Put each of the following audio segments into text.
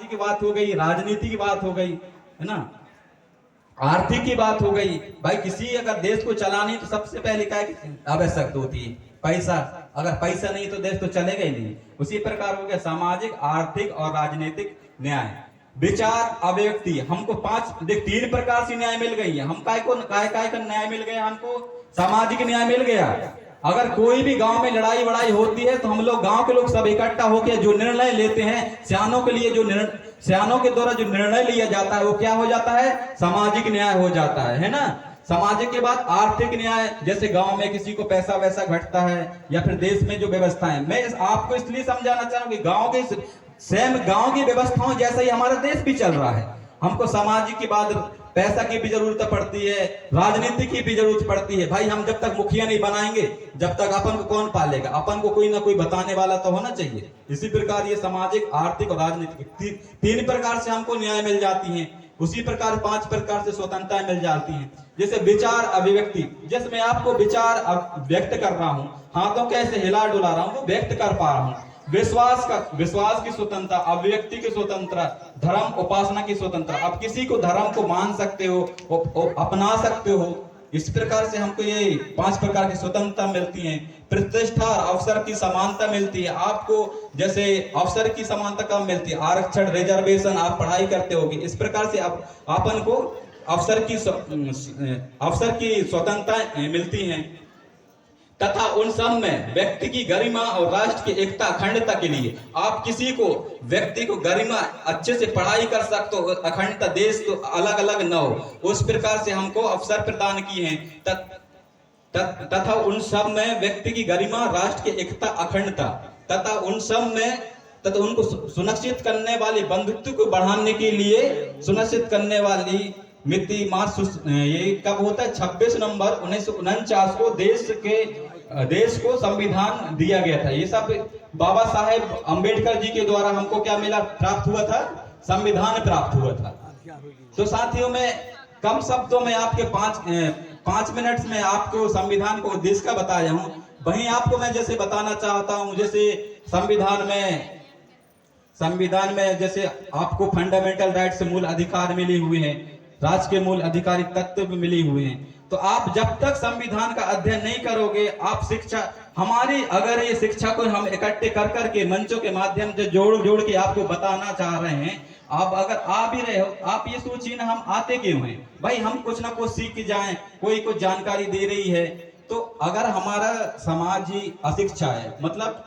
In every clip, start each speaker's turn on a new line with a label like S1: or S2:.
S1: सामाजिक की बात हो गई, राजनीति की बात हो गई, है ना, आर्थिक की बात हो गई। भाई किसी अगर देश को चलानी तो सबसे पहले क्या आवश्यकता होती है? पैसा। अगर पैसा नहीं तो देश तो चलेगा ही नहीं। उसी प्रकार हो गया सामाजिक, आर्थिक और राजनीतिक न्याय। विचार, अभिव्यक्ति, हमको देख 3 प्रकार से न्याय मिल गई है। हम काय का न्याय मिल गया हमको? सामाजिक न्याय मिल गया। अगर कोई भी गांव में लड़ाई वड़ाई होती है तो हम लोग गांव के लोग सब इकट्ठा होकर जो निर्णय लेते हैं, सियानों के लिए सियानों के द्वारा जो निर्णय लिया जाता है वो क्या हो जाता है? सामाजिक न्याय हो जाता है ना। सामाजिक के बाद आर्थिक न्याय, जैसे गांव में किसी को पैसा वैसा घटता है या फिर देश में जो व्यवस्था है। मैं आपको इसलिए समझाना चाह रहा हूं कि गांव के सेम गांव की व्यवस्थाओं जैसा ही हमारा देश भी चल रहा है। हमको सामाजिक के बाद पैसा की भी जरूरत पड़ती है, राजनीति की भी जरूरत पड़ती है। भाई हम जब तक मुखिया नहीं बनाएंगे, जब तक अपन को कौन पालेगा? अपन को कोई ना कोई बताने वाला तो होना चाहिए। इसी प्रकार ये सामाजिक, आर्थिक और राजनीतिक 3 प्रकार से हमको न्याय मिल जाती है। उसी प्रकार 5 प्रकार से स्वतंत्रता मिल जाती है। जैसे विचार, अभिव्यक्ति, जैसे मैं आपको विचार व्यक्त कर रहा हूँ, हाथों कैसे हिला डुला रहा हूँ वो व्यक्त कर पा रहा हूँ। विश्वास की स्वतंत्रता, अभिव्यक्ति की स्वतंत्रता, धर्म उपासना की स्वतंत्रता। अब किसी को धर्म को मान सकते हो, अपना सकते हो। इस प्रकार से हमको ये 5 प्रकार की स्वतंत्रता मिलती है। प्रतिष्ठा और अवसर की समानता मिलती है। आपको जैसे अवसर की समानता कब मिलती है? आरक्षण, रिजर्वेशन, आप पढ़ाई करते होगे। इस प्रकार से अपन को अवसर की स्वतंत्रता मिलती है। तथा उन सब में व्यक्ति की गरिमा और राष्ट्र की एकता, अखंडता के लिए आप किसी को, व्यक्ति को गरिमा, अच्छे से पढ़ाई कर सकते हो, अखंडता, देश तो अलग अलग न हो, उस प्रकार से हमको अवसर प्रदान किए हैं। तथा उन सब में व्यक्ति की गरिमा, राष्ट्र की एकता, अखंडता, तथा उन सब में, तथा उनको सुनिश्चित करने वाली, बंधुत्व को बढ़ाने के लिए सुनिश्चित करने वाली मिति मार्च, ये कब होता है? 26 नवंबर 1949 को देश को संविधान दिया गया था। ये सब बाबा साहेब अंबेडकर जी के द्वारा हमको क्या मिला, प्राप्त हुआ था? संविधान प्राप्त हुआ था। तो साथियों में कम शब्दों में आपके 5 मिनट में आपको संविधान को उद्देश्य का बताया हूँ। वहीं आपको मैं जैसे बताना चाहता हूँ, जैसे संविधान में जैसे आपको फंडामेंटल राइट्स, मूल अधिकार मिले हुए हैं, राष्ट्र के मूल अधिकारिक तत्व मिले हुए हैं। तो आप जब तक संविधान का अध्ययन नहीं करोगे, आप शिक्षा हमारी, अगर ये शिक्षा को हम इकट्ठे कर करके मंचों के माध्यम से जोड़ के आपको बताना चाह रहे हैं, आप अगर आ भी रहे हो, आप ये सोचिए ना हम आते क्यों हैं? भाई हम कुछ ना कुछ सीख के जाएं, कोई कुछ जानकारी दे रही है। तो अगर हमारा समाज ही अशिक्षा है, मतलब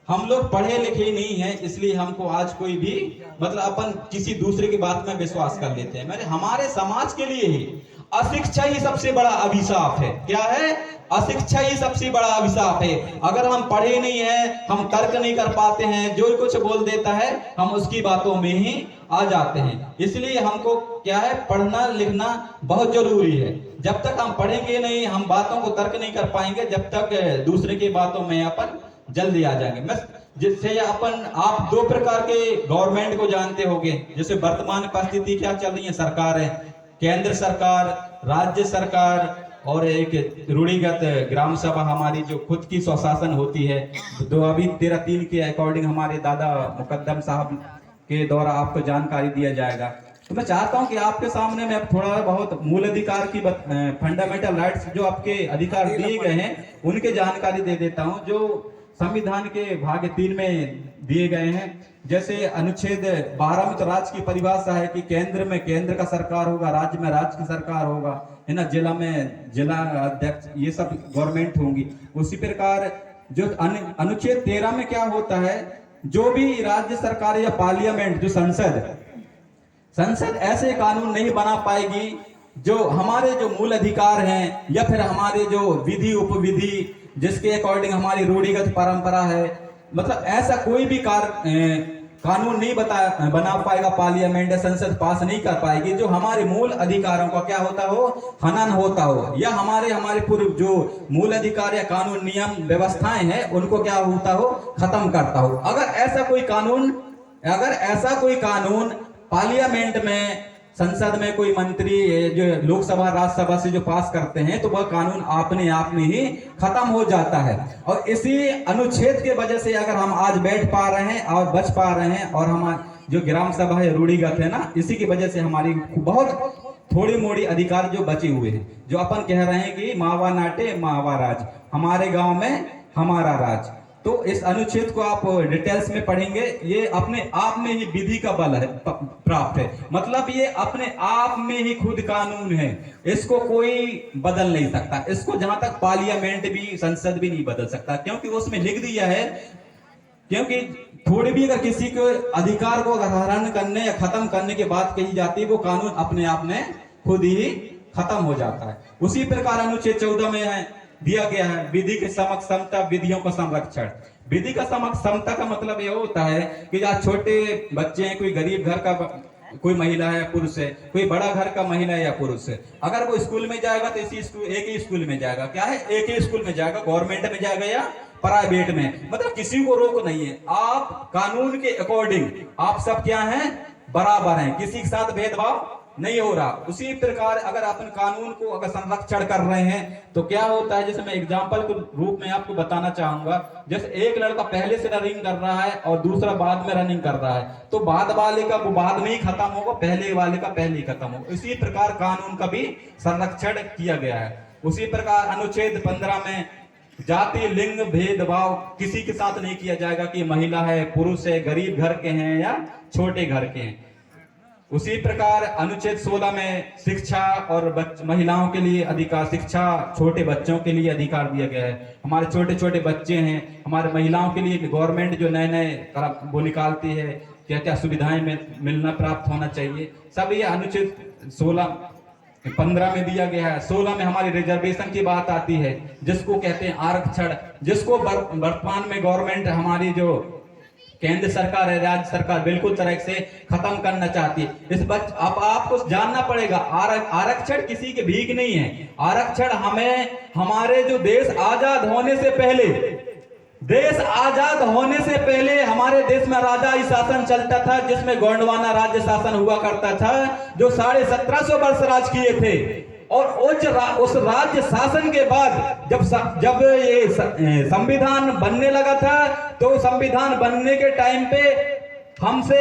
S1: हम लोग पढ़े लिखे नहीं हैं, इसलिए हमको आज कोई भी, मतलब अपन किसी दूसरे की बात में विश्वास कर लेते हैं। हमारे समाज के लिए ही अशिक्षा ही सबसे बड़ा अभिशाप है। क्या है? अशिक्षा ही सबसे बड़ा अभिशाप है। अगर हम पढ़े नहीं हैं, हम तर्क नहीं कर पाते हैं, जो कुछ बोल देता है हम उसकी बातों में ही आ जाते हैं। इसलिए हमको क्या है, पढ़ना लिखना बहुत जरूरी है। जब तक हम पढ़ेंगे नहीं, हम बातों को तर्क नहीं कर पाएंगे, जब तक दूसरे की बातों में अपन जल्दी आ जाएंगे। मैं जिससे आप 2 प्रकार के गवर्नमेंट को जानते होंगे। जैसे वर्तमान परिस्थिति क्या चल रही है, सरकार है, केंद्र सरकार, राज्य सरकार, और एक रूढ़िगत ग्राम सभा हमारी जो खुद की स्वशासन होती है। 2013-3 के अकॉर्डिंग हमारे दादा मुकद्दम साहब के द्वारा आपको जानकारी दिया जाएगा। तो मैं चाहता हूं कि आपके सामने मैं थोड़ा बहुत मूल अधिकार की, फंडामेंटल राइट्स जो आपके अधिकार दिए गए हैं उनके जानकारी दे देता हूं, जो संविधान के भाग 3 में दिए गए हैं। जैसे अनुच्छेद 12 में तो राज्य की परिभाषा है कि केंद्र में केंद्र का सरकार होगा, राज्य में राज्य की सरकार होगा, है ना, जिला में जिला अध्यक्ष, ये सब गवर्नमेंट होंगी। उसी प्रकार जो अनुच्छेद 13 में क्या होता है, जो भी राज्य सरकार या पार्लियामेंट, जो संसद ऐसे कानून नहीं बना पाएगी जो हमारे जो मूल अधिकार हैं या फिर हमारे जो विधि उपविधि जिसके अकॉर्डिंग हमारी रूढ़िगत परंपरा है, मतलब ऐसा कोई भी कानून नहीं बना पाएगा पार्लियामेंट या संसद पास नहीं कर पाएगी जो हमारे मूल अधिकारों का क्या होता हो, हनन होता हो, या हमारे पूर्व जो मूल अधिकार या कानून नियम व्यवस्थाएं हैं उनको क्या होता हो, खत्म करता हो। अगर ऐसा कोई कानून पार्लियामेंट में, संसद में कोई मंत्री जो लोकसभा राज्यसभा से जो पास करते हैं तो वह कानून अपने आप में ही खत्म हो जाता है। और इसी अनुच्छेद के वजह से अगर हम आज बैठ पा रहे हैं और बच पा रहे हैं और हम जो ग्राम सभा है रूढ़िगत है ना, इसी की वजह से हमारी बहुत थोड़ी मोड़ी अधिकार जो बचे हुए हैं, जो अपन कह रहे हैं कि मावा नाटे मावा राज, हमारे गांव में हमारा राज। तो इस अनुच्छेद को आप डिटेल्स में पढ़ेंगे, ये अपने आप में ही विधि का बल है प्राप्त है, मतलब ये अपने आप में ही खुद कानून है, इसको कोई बदल नहीं सकता। इसको जहां तक पार्लियामेंट भी, संसद भी नहीं बदल सकता, क्योंकि उसमें लिख दिया है। क्योंकि थोड़ी भी अगर किसी के अधिकार को हरण करने या खत्म करने की बात कही जाती है, वो कानून अपने आप में खुद ही खत्म हो जाता है। उसी प्रकार अनुच्छेद 14 में है दिया गया है, विधि के समक्ष समता, विधियों का संरक्षण। विधि का समक्ष समता का मतलब ये होता है कि आज छोटे बच्चे हैं, कोई गरीब घर का कोई महिला है पुरुष है, कोई बड़ा घर का महिला है या पुरुष है, अगर वो स्कूल में जाएगा तो इसी स्कूल, एक ही स्कूल में जाएगा। क्या है? एक ही स्कूल में जाएगा, गवर्नमेंट में जाएगा या प्राइवेट में, मतलब किसी को रोक नहीं है। आप कानून के अकॉर्डिंग आप सब क्या हैं? बराबर हैं, किसी के साथ भेदभाव नहीं हो रहा। उसी प्रकार अगर अपन कानून को अगर संरक्षण कर रहे हैं तो क्या होता है, जैसे मैं एग्जांपल के रूप में आपको बताना चाहूंगा, जैसे एक लड़का पहले से रनिंग कर रहा है और दूसरा बाद में रनिंग कर रहा है, तो बाद वाले का वो बाद में ही खत्म होगा, पहले वाले का पहले ही खत्म होगा। इसी प्रकार कानून का भी संरक्षण किया गया है। उसी प्रकार अनुच्छेद 15 में जाति लिंग भेदभाव किसी के साथ नहीं किया जाएगा कि महिला है, पुरुष है, गरीब घर के हैं या छोटे घर के हैं। उसी प्रकार अनुच्छेद 16 में शिक्षा और महिलाओं के लिए अधिकार, शिक्षा छोटे बच्चों के लिए अधिकार दिया गया है। हमारे छोटे छोटे बच्चे हैं, हमारे महिलाओं के लिए गवर्नमेंट जो नए नए वो निकालती है, क्या क्या सुविधाएं मिलना प्राप्त होना चाहिए, सब ये अनुच्छेद 15 में दिया गया है। 16 में हमारी रिजर्वेशन की बात आती है, जिसको कहते हैं आरक्षण, जिसको वर्तमान में गवर्नमेंट हमारी जो केंद्र सरकार है, राज्य सरकार बिल्कुल तरह से खत्म करना चाहती है। अब आपको जानना पड़ेगा, आरक्षण किसी के भीख नहीं है। आरक्षण हमें हमारे जो देश आजाद होने से पहले, देश आजाद होने से पहले हमारे देश में राजाई शासन चलता था, जिसमें गोंडवाना राज्य शासन हुआ करता था, जो 1750 वर्ष राज किए थे। और उस राज्य शासन के बाद जब ये संविधान बनने लगा था, तो संविधान बनने के टाइम पे हमसे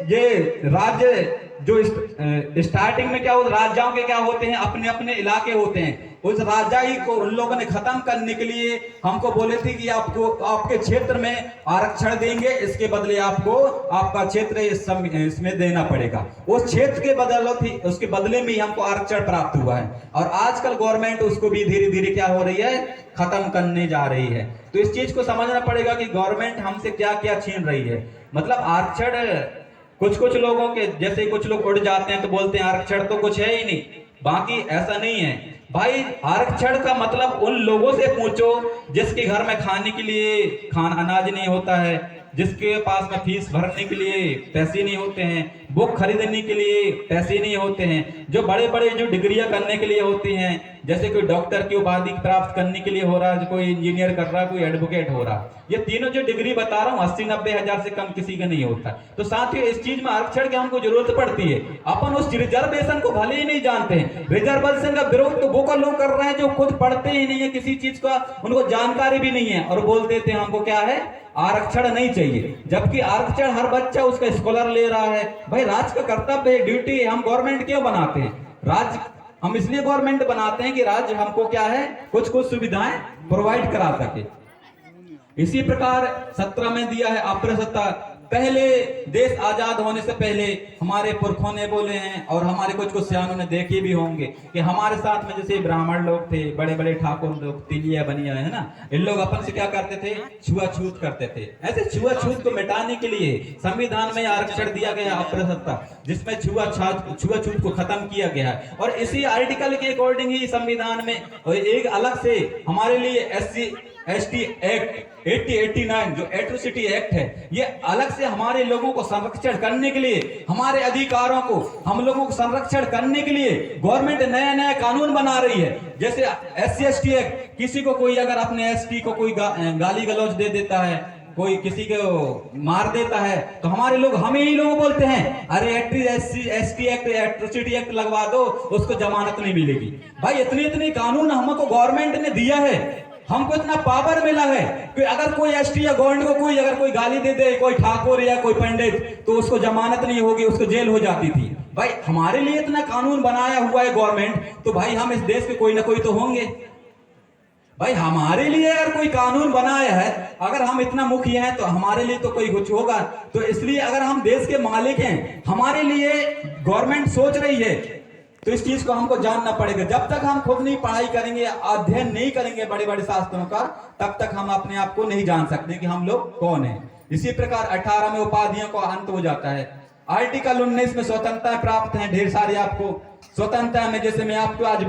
S1: ये राज्य जो स्टार्टिंग में क्या होता, राज्यों के क्या होते हैं, अपने अपने इलाके होते हैं, उस राजाई को उन लोगों ने खत्म करने के लिए हमको बोले थे कि आपको आपके क्षेत्र में आरक्षण देंगे, इसके बदले आपको आपका क्षेत्र इसमें देना पड़ेगा। उस क्षेत्र के बदौलत उसके बदले में ही हमको आरक्षण प्राप्त हुआ है। और आजकल गवर्नमेंट उसको भी धीरे धीरे क्या हो रही है, खत्म करने जा रही है। तो इस चीज को समझना पड़ेगा कि गवर्नमेंट हमसे क्या क्या छीन रही है। मतलब आरक्षण कुछ लोगों के, जैसे कुछ लोग उड़ जाते हैं तो बोलते हैं आरक्षण तो कुछ है ही नहीं, बाकी ऐसा नहीं है भाई। आरक्षण का मतलब उन लोगों से पूछो जिसके घर में खाने के लिए अनाज नहीं होता है, जिसके पास में फीस भरने के लिए पैसे नहीं होते हैं, बुक खरीदने के लिए पैसे नहीं होते हैं, जो बड़े बड़े जो डिग्रियां करने के लिए होती हैं, जैसे कोई डॉक्टर की उपाधि प्राप्त करने के लिए हो रहा है, कोई इंजीनियर कर रहा है, कोई एडवोकेट हो रहा है, ये तीनों जो डिग्री बता रहा हूँ 80-90 हजार से कम किसी का नहीं होता। तो साथियों, इस चीज में आरक्षण की हमको जरूरत पड़ती है। अपन उस रिजर्वेशन को भले ही नहीं जानते हैं, रिजर्वेशन का विरोध तो वो लोग कर रहे हैं जो खुद पढ़ते ही नहीं है, किसी चीज का उनको जानकारी भी नहीं है, और बोल देते हैं हमको क्या है, आरक्षण नहीं चाहिए। जबकि आरक्षण हर बच्चा उसका स्कॉलर ले रहा है। भाई राज्य का कर्तव्य है, ड्यूटी है। हम गवर्नमेंट क्यों बनाते हैं? राज्य हम इसलिए गवर्नमेंट बनाते हैं कि राज्य हमको क्या है, कुछ सुविधाएं प्रोवाइड करा सके। इसी प्रकार 17 में दिया है अप्रसत्ता। पहले देश आजाद होने से पहले हमारे पुरखों ने बोले हैं, और हमारे कुछ सियानों ने देखे भी होंगे कि हमारे साथ में जैसे ब्राह्मण लोग थे, बड़े बड़े ठाकुर लोग, तिलिया बनिया है ना, इन लोग अपन से क्या करते थे, छुआछूत करते थे। ऐसे छुआछूत को मिटाने के लिए संविधान में आरक्षण दिया गया अप्रसत्ता, जिसमें छुआछूत को खत्म किया गया है। और इसी आर्टिकल के अकॉर्डिंग ही संविधान में एक अलग से हमारे लिए SC/ST एक्ट 8089 जो एट्रोसिटी एक्ट है, ये अलग से हमारे लोगों को संरक्षण करने के लिए, हमारे अधिकारों को हम लोगों को संरक्षण करने के लिए गवर्नमेंट नया नया कानून बना रही है। जैसे SC/ST एक्ट, किसी को कोई अगर अपने ST को कोई गाली गलौज दे देता है, कोई किसी को मार देता है, तो हमारे लोग हमें ही लोग बोलते हैं अरे SC/ST एक्ट एट्रोसिटी एक्ट लगवा दो, उसको जमानत नहीं मिलेगी। भाई इतने कानून हमको गवर्नमेंट ने दिया है, हमको इतना पावर मिला है कि अगर कोई एसटी या गवर्नमेंट को कोई अगर कोई गाली दे दे, कोई ठाकुर या कोई पंडित, तो उसको जमानत नहीं होगी, उसको जेल हो जाती थी। भाई हमारे लिए इतना कानून बनाया हुआ है गवर्नमेंट, तो भाई हम इस देश के कोई ना कोई तो होंगे। भाई हमारे लिए अगर कोई कानून बनाया है, अगर हम इतना मुखिया हैं, तो हमारे लिए तो कोई कुछ होगा। तो इसलिए अगर हम देश के मालिक हैं, हमारे लिए गवर्नमेंट सोच रही है, तो इस चीज को हमको जानना पड़ेगा। जब तक हम खुद नहीं पढ़ाई करेंगे, अध्ययन नहीं करेंगे बड़े बड़े शास्त्रों का, तब तक हम अपने आप को नहीं जान सकते कि हम लोग कौन हैं। इसी प्रकार 18 में उपाधियों का अंत हो जाता है। आर्टिकल 19 में स्वतंत्रता प्राप्त है ढेर सारी आपको। स्वतंत्रता में जैसे मैं आपको आज